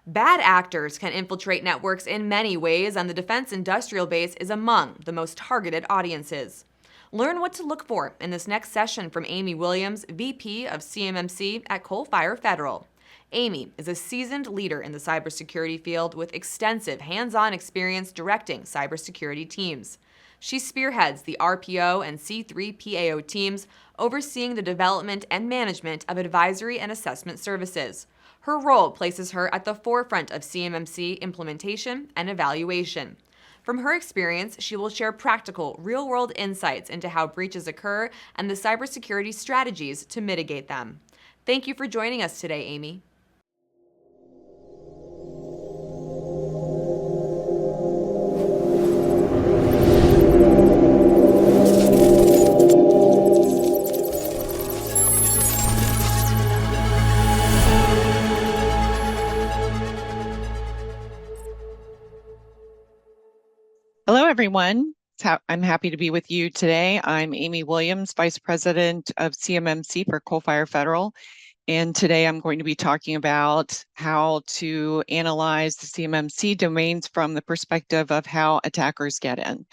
Bad actors can infiltrate networks in many ways, and the defense industrial base is among the most targeted audiences. Learn what to look for in this next session from Amy Williams, VP of CMMC at Coalfire Federal. Amy is a seasoned leader in the cybersecurity field with extensive hands-on experience directing cybersecurity teams. She spearheads the RPO and C3PAO teams, overseeing the development and management of advisory and assessment services. Her role places her at the forefront of CMMC implementation and evaluation. From her experience, she will share practical, real-world insights into how breaches occur and the cybersecurity strategies to mitigate them. Thank you for joining us today, Amy. Hello, everyone. I'm happy to be with you today. I'm Amy Williams, Vice President of CMMC for Coalfire Federal. And today I'm going to be talking about how to analyze the CMMC domains from the perspective of how attackers get in.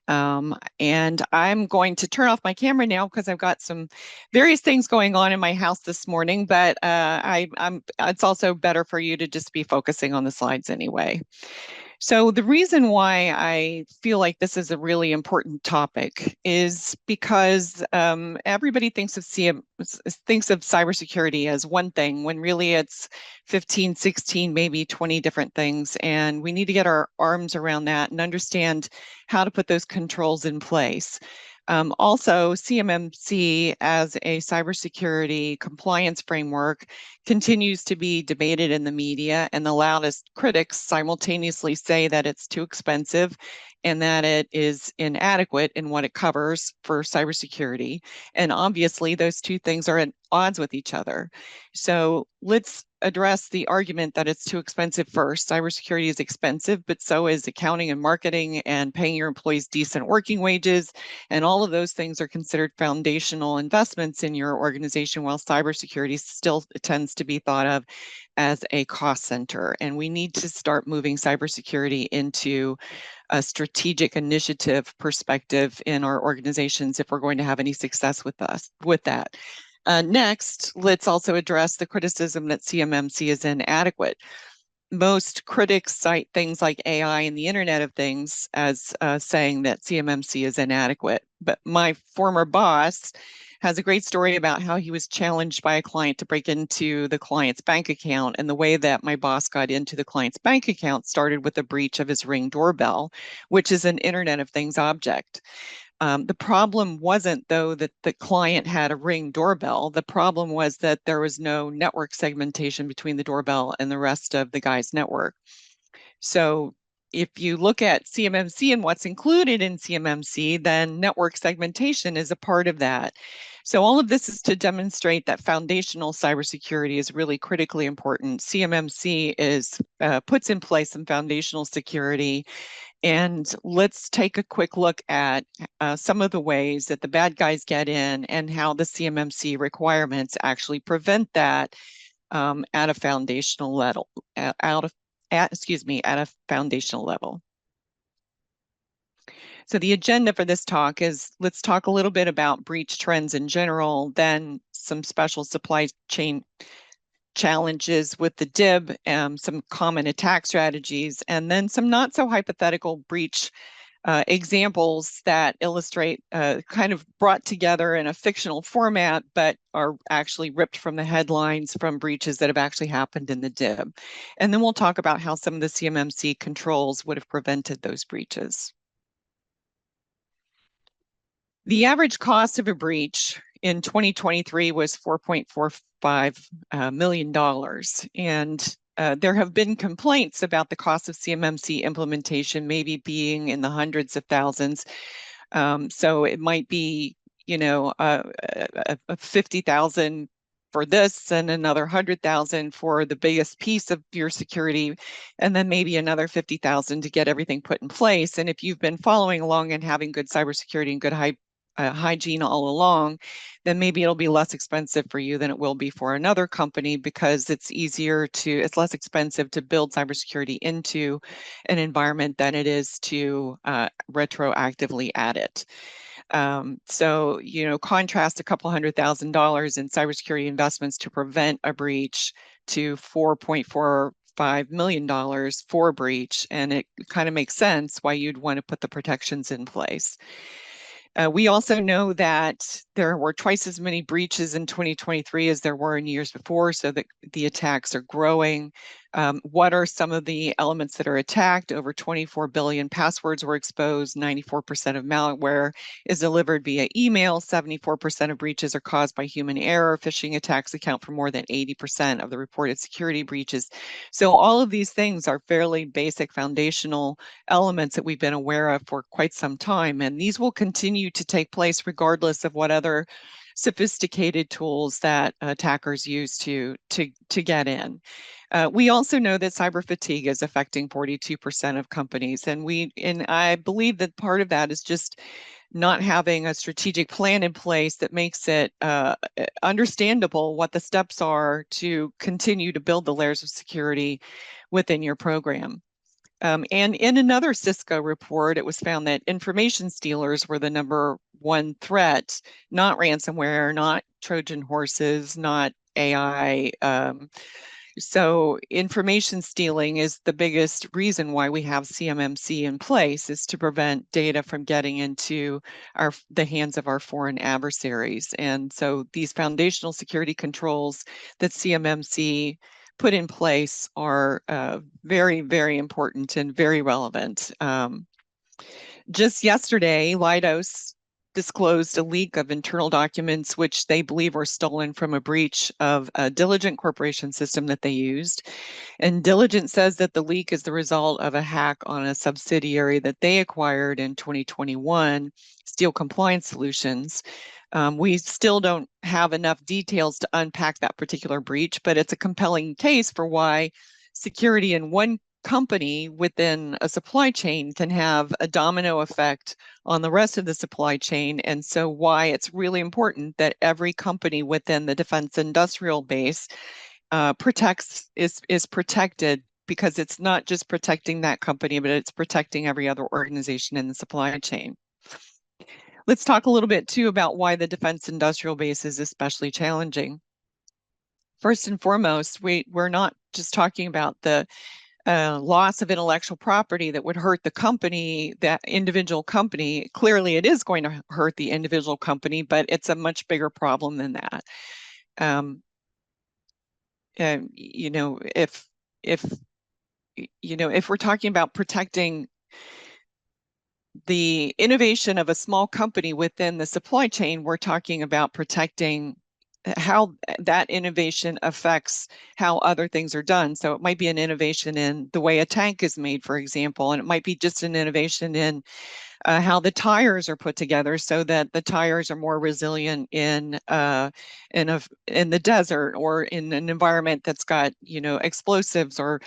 And I'm going to turn off my camera now because I've got some various things going on in my house this morning, but it's also better for you to just be focusing on the slides anyway. So the reason why I feel like this is a really important topic is because everybody thinks of cybersecurity as one thing when really it's 15, 16, maybe 20 different things. And we need to get our arms around that and understand how to put those controls in place. Also, CMMC as a cybersecurity compliance framework continues to be debated in the media, and the loudest critics simultaneously say that it's too expensive and that it is inadequate in what it covers for cybersecurity. And obviously, those two things are at odds with each other. So let's address the argument that it's too expensive first. Cybersecurity is expensive, but so is accounting and marketing and paying your employees decent working wages. And all of those things are considered foundational investments in your organization, while cybersecurity still tends to be thought of as a cost center. And we need to start moving cybersecurity into a strategic initiative perspective in our organizations if we're going to have any success with that. Next, let's also address the criticism that CMMC is inadequate. Most critics cite things like AI and the Internet of Things as saying that CMMC is inadequate. But my former boss has a great story about how he was challenged by a client to break into the client's bank account. And the way that my boss got into the client's bank account started with a breach of his Ring doorbell, which is an Internet of Things object. The problem wasn't, though, that the client had a Ring doorbell. The problem was that there was no network segmentation between the doorbell and the rest of the guy's network. So if you look at CMMC and what's included in CMMC, then network segmentation is a part of that. So all of this is to demonstrate that foundational cybersecurity is really critically important. CMMC puts in place some foundational security. And let's take a quick look at some of the ways that the bad guys get in and how the CMMC requirements actually prevent that at a foundational level. At a foundational level. So the agenda for this talk is, let's talk a little bit about breach trends in general, then some special supply chain challenges with the DIB, some common attack strategies, and then some not so hypothetical breach examples that illustrate kind of brought together in a fictional format, but are actually ripped from the headlines from breaches that have actually happened in the DIB. And then we'll talk about how some of the CMMC controls would have prevented those breaches. The average cost of a breach in 2023 was $4.45 million. And there have been complaints about the cost of CMMC implementation maybe being in the hundreds of thousands. So it might be, a 50,000 for this and another 100,000 for the biggest piece of your security, and then maybe another 50,000 to get everything put in place. And if you've been following along and having good cybersecurity and good hygiene all along, then maybe it'll be less expensive for you than it will be for another company, because it's less expensive to build cybersecurity into an environment than it is to retroactively add it. So, contrast a couple $100,000 in cybersecurity investments to prevent a breach to $4.45 million for a breach, and it kind of makes sense why you'd want to put the protections in place. We also know that there were twice as many breaches in 2023 as there were in years before, so that the attacks are growing. What are some of the elements that are attacked? Over 24 billion passwords were exposed. 94% of malware is delivered via email. 74% of breaches are caused by human error. Phishing attacks account for more than 80% of the reported security breaches. So all of these things are fairly basic foundational elements that we've been aware of for quite some time, and these will continue to take place regardless of what other sophisticated tools that attackers use to get in. We also know that cyber fatigue is affecting 42% of companies, and I believe that part of that is just not having a strategic plan in place that makes it understandable what the steps are to continue to build the layers of security within your program. And in another Cisco report, it was found that information stealers were the number one threat, not ransomware, not Trojan horses, not AI. So information stealing is the biggest reason why we have CMMC in place, is to prevent data from getting into the hands of our foreign adversaries. And so these foundational security controls that CMMC put in place are very, very important and very relevant. Just yesterday, Leidos disclosed a leak of internal documents which they believe were stolen from a breach of a Diligent Corporation system that they used. And Diligent says that the leak is the result of a hack on a subsidiary that they acquired in 2021, Steel Compliance Solutions. We still don't have enough details to unpack that particular breach, but it's a compelling case for why security in one company within a supply chain can have a domino effect on the rest of the supply chain. And so why it's really important that every company within the defense industrial base is protected, because it's not just protecting that company, but it's protecting every other organization in the supply chain. Let's talk a little bit too about why the defense industrial base is especially challenging. First and foremost, we're not just talking about the loss of intellectual property that would hurt the company, that individual company. Clearly, it is going to hurt the individual company, but it's a much bigger problem than that. If we're talking about protecting the innovation of a small company within the supply chain, we're talking about protecting how that innovation affects how other things are done. So it might be an innovation in the way a tank is made, for example, and it might be just an innovation in how the tires are put together so that the tires are more resilient in the desert, or in an environment that's got explosives or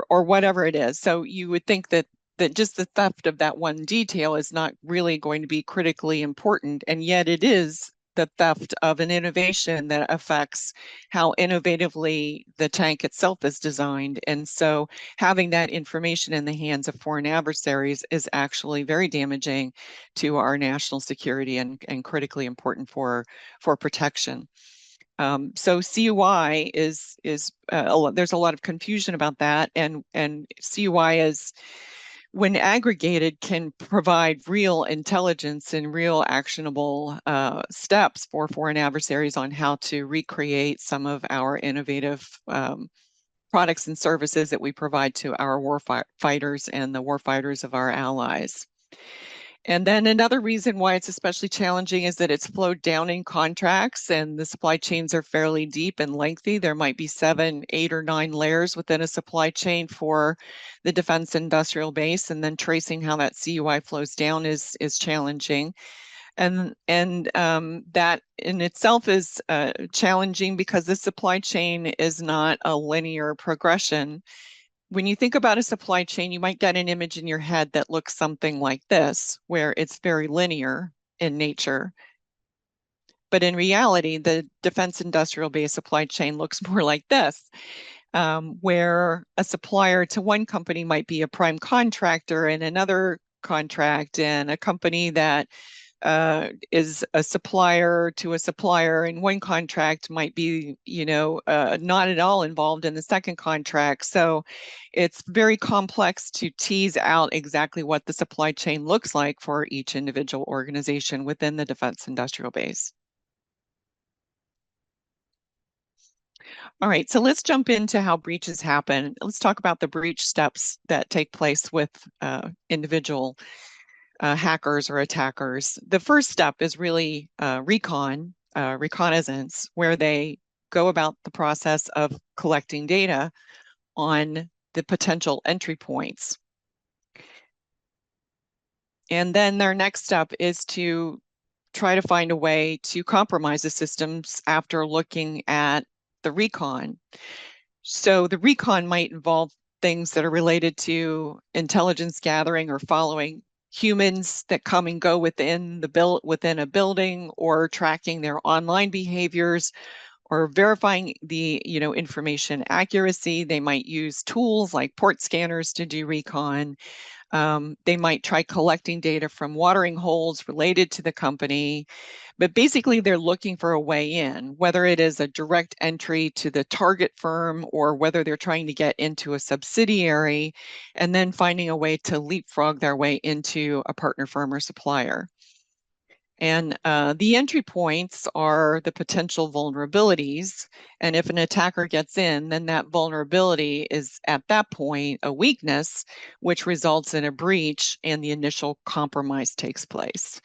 whatever it is. So you would think that just the theft of that one detail is not really going to be critically important, and yet it is the theft of an innovation that affects how innovatively the tank itself is designed. And so having that information in the hands of foreign adversaries is actually very damaging to our national security, and critically important for protection. So CUI is there's a lot of confusion about that, and CUI is, when aggregated, can provide real intelligence and real actionable steps for foreign adversaries on how to recreate some of our innovative products and services that we provide to our warfighters and the warfighters of our allies. And then another reason why it's especially challenging is that it's flowed down in contracts, and the supply chains are fairly deep and lengthy. There might be 7, 8, or 9 layers within a supply chain for the defense industrial base, and then tracing how that CUI flows down is challenging. And that in itself is challenging, because the supply chain is not a linear progression. When you think about a supply chain, you might get an image in your head that looks something like this, where it's very linear. in nature. But in reality, the defense industrial base supply chain looks more like this, where a supplier to one company might be a prime contractor in another contract, and a company that is a supplier to a supplier in one contract might be, not at all involved in the second contract. So it's very complex to tease out exactly what the supply chain looks like for each individual organization within the defense industrial base. All right, so let's jump into how breaches happen. Let's talk about the breach steps that take place with individual hackers or attackers. The first step is really reconnaissance, where they go about the process of collecting data on the potential entry points. And then their next step is to try to find a way to compromise the systems after looking at the recon. So the recon might involve things that are related to intelligence gathering or following humans that come and go within a building, or tracking their online behaviors, or verifying the information accuracy. They might use tools like port scanners to do recon. They might try collecting data from watering holes related to the company. But basically, they're looking for a way in, whether it is a direct entry to the target firm or whether they're trying to get into a subsidiary and then finding a way to leapfrog their way into a partner firm or supplier. And the entry points are the potential vulnerabilities. And if an attacker gets in, then that vulnerability is at that point a weakness, which results in a breach, and the initial compromise takes place.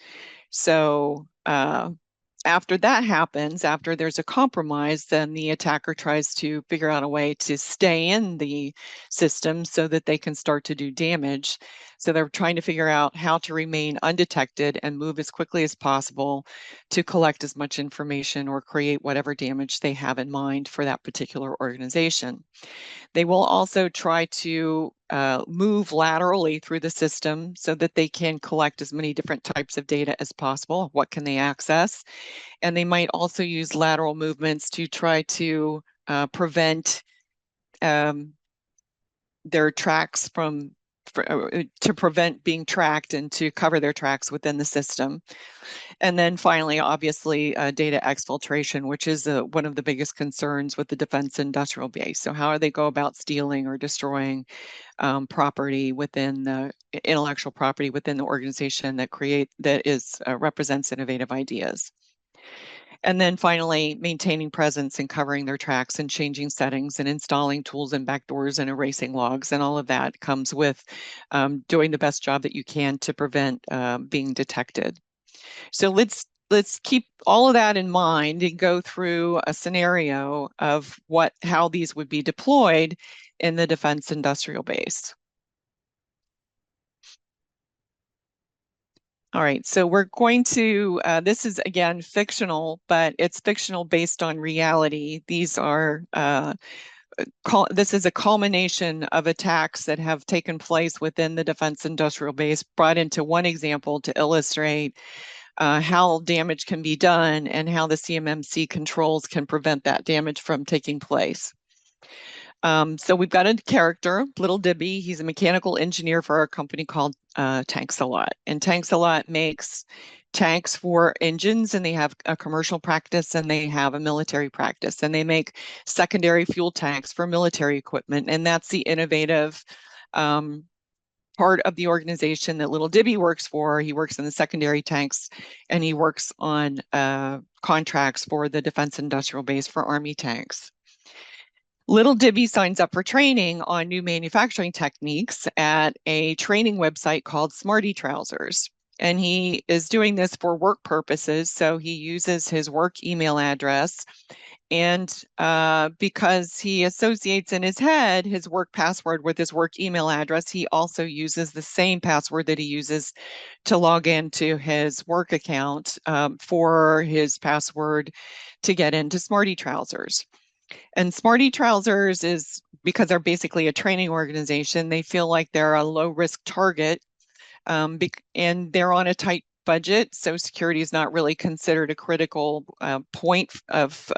So after that happens, after there's a compromise, then the attacker tries to figure out a way to stay in the system so that they can start to do damage. So they're trying to figure out how to remain undetected and move as quickly as possible to collect as much information or create whatever damage they have in mind for that particular organization. They will also try to move laterally through the system so that they can collect as many different types of data as possible. What can they access? And they might also use lateral movements to try to prevent their tracks to prevent being tracked and to cover their tracks within the system. And then finally, obviously, data exfiltration, which is one of the biggest concerns with the defense industrial base. So how do they go about stealing or destroying property within the intellectual property within the organization that represents innovative ideas? And then finally, maintaining presence and covering their tracks and changing settings and installing tools and backdoors and erasing logs. And all of that comes with doing the best job that you can to prevent being detected. So let's keep all of that in mind and go through a scenario of how these would be deployed in the defense industrial base. All right, so we're going to, this is again fictional, but it's fictional based on reality. This is a culmination of attacks that have taken place within the defense industrial base, brought into one example to illustrate how damage can be done and how the CMMC controls can prevent that damage from taking place. So we've got a character, Little Dibby. He's a mechanical engineer for a company called Tanks-A-Lot. And Tanks-A-Lot makes tanks for engines, and they have a commercial practice and they have a military practice. And they make secondary fuel tanks for military equipment. And that's the innovative part of the organization that Little Dibby works for. He works in the secondary tanks, and he works on contracts for the defense industrial base for Army tanks. Little Dibby signs up for training on new manufacturing techniques at a training website called Smarty Trousers. And he is doing this for work purposes. So he uses his work email address. And because he associates in his head his work password with his work email address, he also uses the same password that he uses to log into his work account for his password to get into Smarty Trousers. And Smarty Trousers is, because they're basically a training organization, they feel like they're a low risk target, and they're on a tight budget, so security is not really considered a critical point of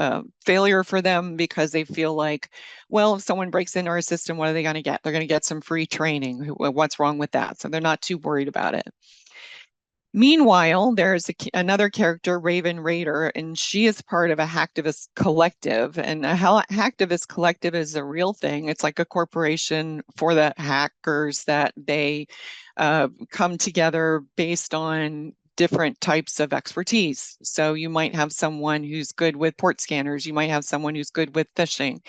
failure for them, because they feel like, well, if someone breaks into our system, what are they going to get? They're going to get some free training. What's wrong with that? So they're not too worried about it. Meanwhile, there's another character, Raven Raider, and she is part of a hacktivist collective. And a hacktivist collective is a real thing. It's like a corporation for the hackers that they come together based on different types of expertise. So you might have someone who's good with port scanners. You might have someone who's good with phishing.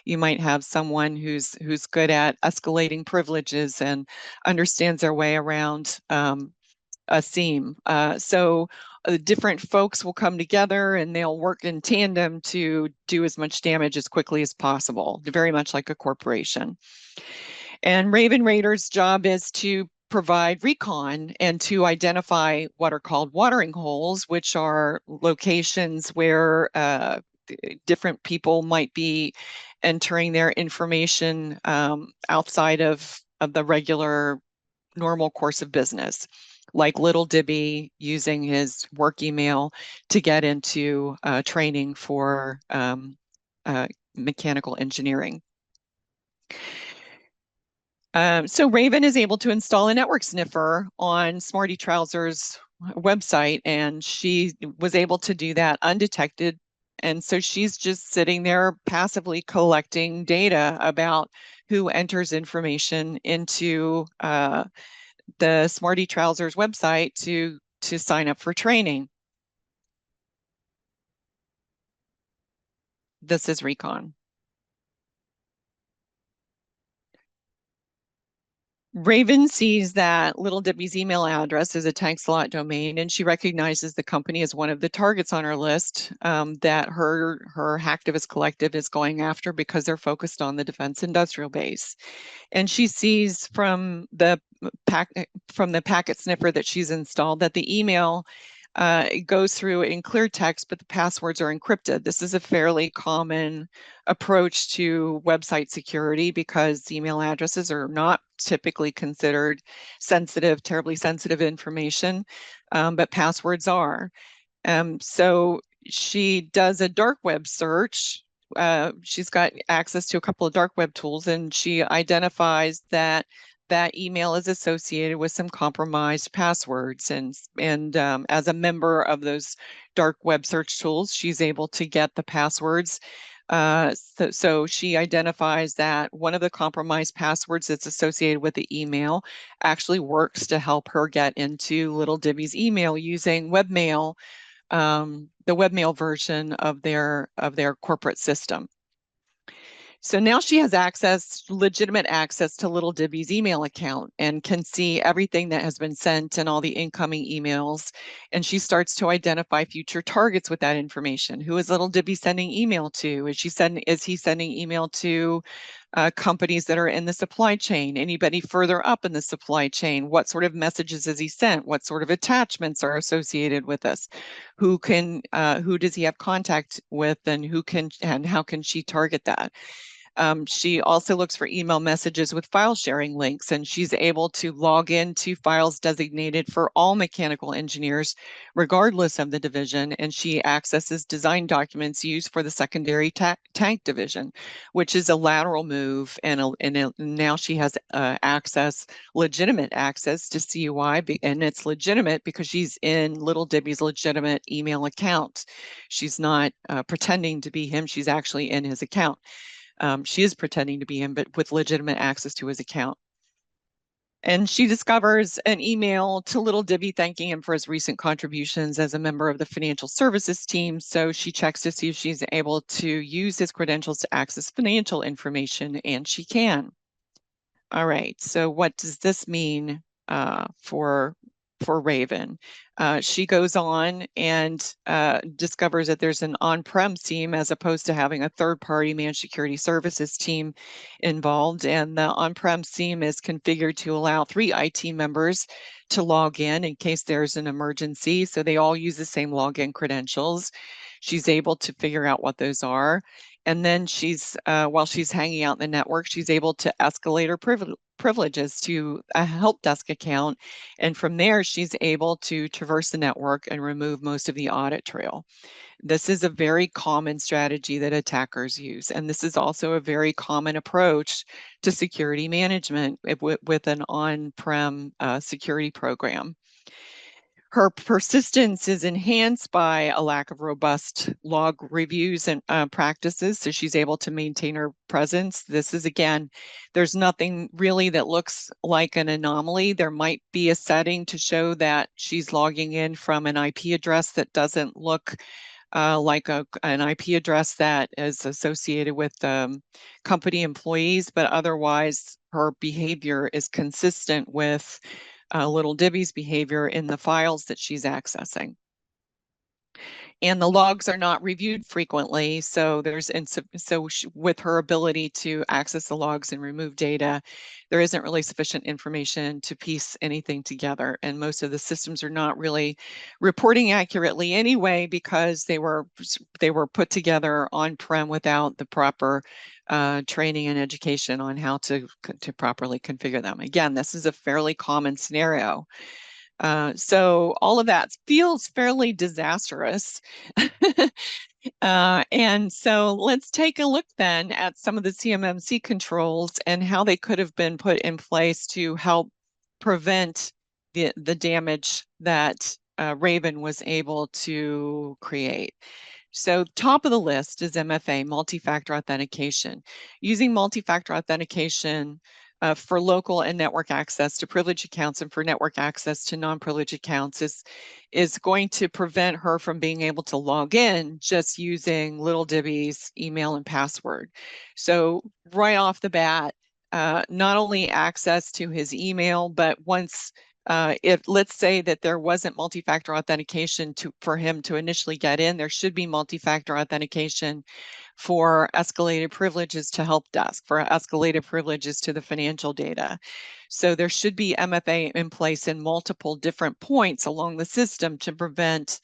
You might have someone who's good at escalating privileges and understands their way around a seam. So different folks will come together and they'll work in tandem to do as much damage as quickly as possible, very much like a corporation. And Raven Raider's job is to provide recon and to identify what are called watering holes, which are locations where different people might be entering their information outside of the regular normal course of business, like Little Dibby using his work email to get into training for mechanical engineering. So Raven is able to install a network sniffer on Smarty Trouser's website, and she was able to do that undetected. And so she's just sitting there passively collecting data about who enters information into the Smarty Trousers website to sign up for training. This is Recon. Raven sees that Little Debbie's email address is a tank slot domain, and she recognizes the company as one of the targets on her list that her hacktivist collective is going after, because they're focused on the defense industrial base. And she sees from the packet sniffer that she's installed that the email it goes through in clear text, but the passwords are encrypted. This is a fairly common approach to website security, because email addresses are not typically considered sensitive, terribly sensitive information, but passwords are. So she does a dark web search. She's got access to a couple of dark web tools, and she identifies that email is associated with some compromised passwords. And as a member of those dark web search tools, she's able to get the passwords. So she identifies that one of the compromised passwords that's associated with the email actually works to help her get into Little Dibby's email using webmail, the webmail version of their corporate system. So now she has legitimate access to Little Dibby's email account, and can see everything that has been sent and all the incoming emails. And she starts to identify future targets with that information. Who is Little Dibby sending email to? Is he sending email to companies that are in the supply chain? Anybody further up in the supply chain? What sort of messages has he sent? What sort of attachments are associated with this? Who does he have contact with, and how can she target that? She also looks for email messages with file sharing links, and she's able to log into files designated for all mechanical engineers, regardless of the division. And she accesses design documents used for the secondary tank division, which is a lateral move. And now she has legitimate access to CUI, and it's legitimate because she's in Little Dibby's legitimate email account. She's not pretending to be him. She's actually in his account. She is pretending to be him, but with legitimate access to his account. And she discovers an email to Little Dibby thanking him for his recent contributions as a member of the financial services team. So she checks to see if she's able to use his credentials to access financial information, and she can. All right, so what does this mean for Raven? She goes on and discovers that there's an on-prem team as opposed to having a third-party managed security services team involved. And the on-prem team is configured to allow 3 IT members to log in case there's an emergency. So they all use the same login credentials. she's able to figure out what those are. And then while she's hanging out in the network, she's able to escalate her privileges to a help desk account. And from there, she's able to traverse the network and remove most of the audit trail. This is a very common strategy that attackers use. And this is also a very common approach to security management with an on-prem security program. Her persistence is enhanced by a lack of robust log reviews and practices, so she's able to maintain her presence. This is, again, there's nothing really that looks like an anomaly. There might be a setting to show that she's logging in from an IP address that doesn't look like an IP address that is associated with company employees, but otherwise her behavior is consistent with Little Dibby's behavior in the files that she's accessing. And the logs are not reviewed frequently, so with her ability to access the logs and remove data, there isn't really sufficient information to piece anything together. And most of the systems are not really reporting accurately anyway, because they were put together on-prem without the proper training and education on how to properly configure them. Again, this is a fairly common scenario. So all of that feels fairly disastrous. And so let's take a look then at some of the CMMC controls and how they could have been put in place to help prevent the damage that Raven was able to create. So top of the list is MFA, multi-factor authentication. Using multi-factor authentication for local and network access to privileged accounts and for network access to non-privileged accounts is going to prevent her from being able to log in just using Little Dibby's email and password. So right off the bat, not only access to his email, but once if let's say that there wasn't multi-factor authentication for him to initially get in, there should be multi-factor authentication for escalated privileges to help desk, for escalated privileges to the financial data. So there should be MFA in place in multiple different points along the system to prevent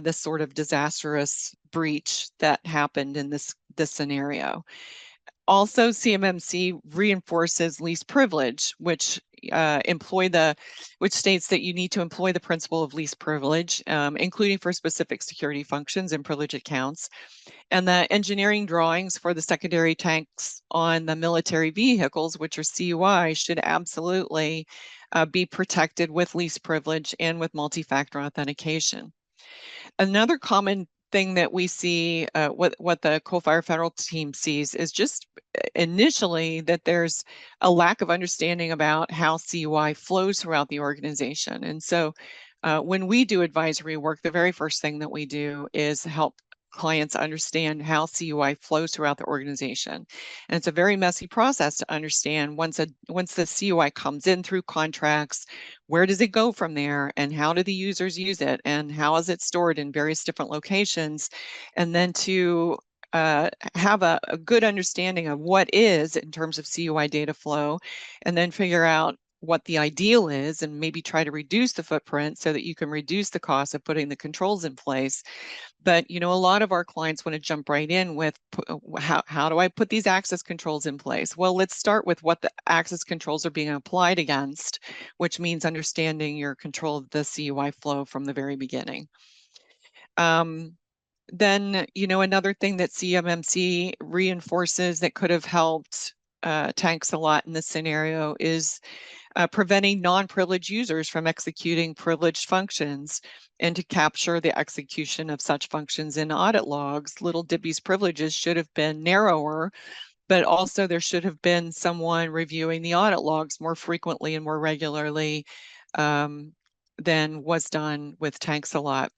this sort of disastrous breach that happened in this scenario. Also, CMMC reinforces least privilege, which states that you need to employ the principle of least privilege, including for specific security functions and privilege accounts. And the engineering drawings for the secondary tanks on the military vehicles, which are CUI, should absolutely be protected with least privilege and with multi-factor authentication. Another common thing that we see, what the Coalfire Federal team sees, is just initially that there's a lack of understanding about how CUI flows throughout the organization. And so when we do advisory work, the very first thing that we do is help clients understand how CUI flows throughout the organization. And it's a very messy process to understand once the CUI comes in through contracts, where does it go from there, and how do the users use it, and how is it stored in various different locations, and then to have a good understanding of what is in terms of CUI data flow, and then figure out what the ideal is and maybe try to reduce the footprint so that you can reduce the cost of putting the controls in place. But, a lot of our clients want to jump right in with how do I put these access controls in place? Well, let's start with what the access controls are being applied against, which means understanding your control of the CUI flow from the very beginning. Then, another thing that CMMC reinforces that could have helped tanks a lot in this scenario is preventing non-privileged users from executing privileged functions. And to capture the execution of such functions in audit logs, Little Dibby's privileges should have been narrower, but also there should have been someone reviewing the audit logs more frequently and more regularly than was done with tanks a lot.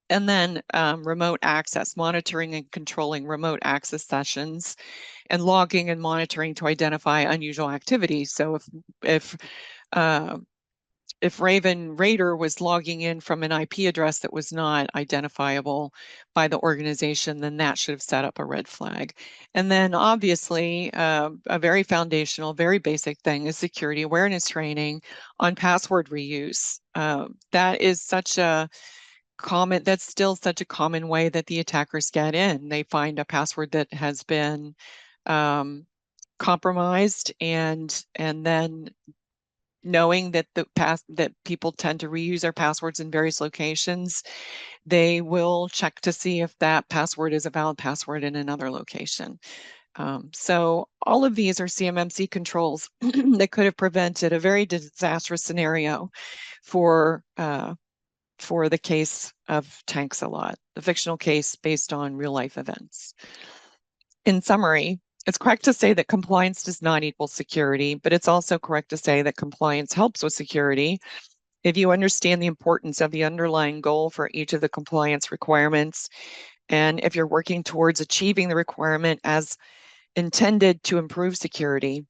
And then remote access, monitoring and controlling remote access sessions, and logging and monitoring to identify unusual activities. So if Raven Raider was logging in from an IP address that was not identifiable by the organization, then that should have set up a red flag. And then obviously, a very foundational, very basic thing is security awareness training on password reuse. That is such a that's still such a common way that the attackers get in. They find a password that has been compromised, and then knowing that that people tend to reuse their passwords in various locations, they will check to see if that password is a valid password in another location. So all of these are CMMC controls that could have prevented a very disastrous scenario for the case of Tanks-a-Lot, the fictional case based on real life events. In summary, it's correct to say that compliance does not equal security, but it's also correct to say that compliance helps with security. If you understand the importance of the underlying goal for each of the compliance requirements, and if you're working towards achieving the requirement as intended to improve security,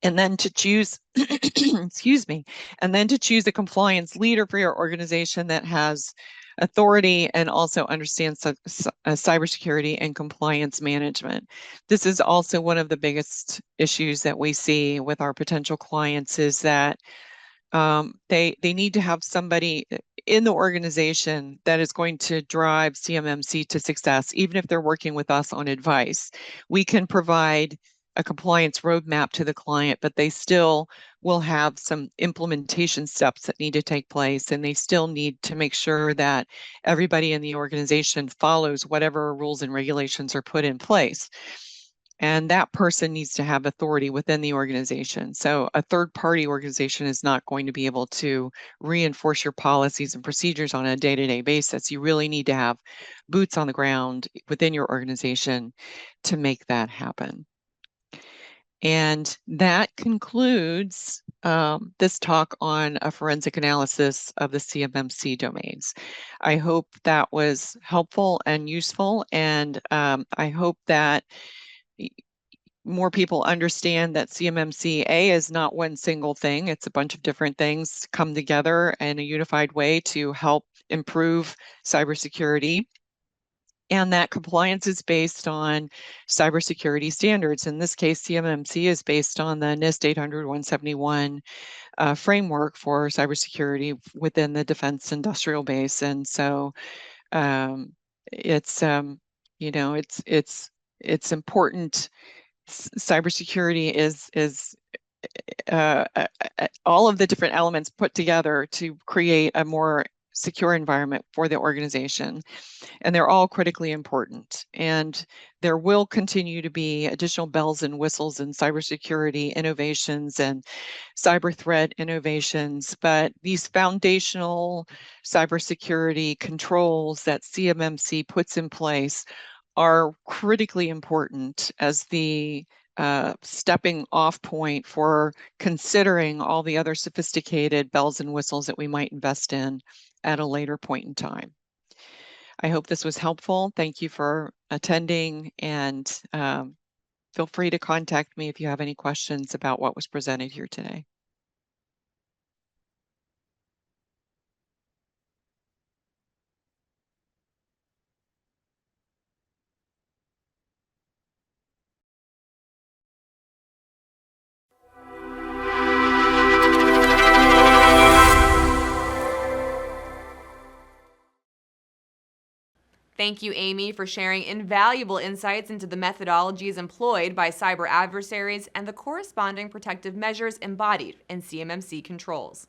and then to choose, excuse me, and then to choose a compliance leader for your organization that has authority and also understands cybersecurity and compliance management. This is also one of the biggest issues that we see with our potential clients, is that they need to have somebody in the organization that is going to drive CMMC to success, even if they're working with us on advice. We can provide a compliance roadmap to the client, but they still will have some implementation steps that need to take place, and they still need to make sure that everybody in the organization follows whatever rules and regulations are put in place. And that person needs to have authority within the organization. So a third-party organization is not going to be able to reinforce your policies and procedures on a day-to-day basis. You really need to have boots on the ground within your organization to make that happen. And that concludes this talk on a forensic analysis of the CMMC domains. I hope that was helpful and useful, and I hope that more people understand that CMMC-A is not one single thing. It's a bunch of different things come together in a unified way to help improve cybersecurity, and that compliance is based on cybersecurity standards. In this case, CMMC is based on the NIST 800-171 framework for cybersecurity within the defense industrial base. And so it's important. Cybersecurity is all of the different elements put together to create a more secure environment for the organization. And they're all critically important. And there will continue to be additional bells and whistles in cybersecurity innovations and cyber threat innovations. But these foundational cybersecurity controls that CMMC puts in place are critically important as the stepping off point for considering all the other sophisticated bells and whistles that we might invest in at a later point in time. I hope this was helpful. Thank you for attending, and feel free to contact me if you have any questions about what was presented here today. Thank you, Amy, for sharing invaluable insights into the methodologies employed by cyber adversaries and the corresponding protective measures embodied in CMMC controls.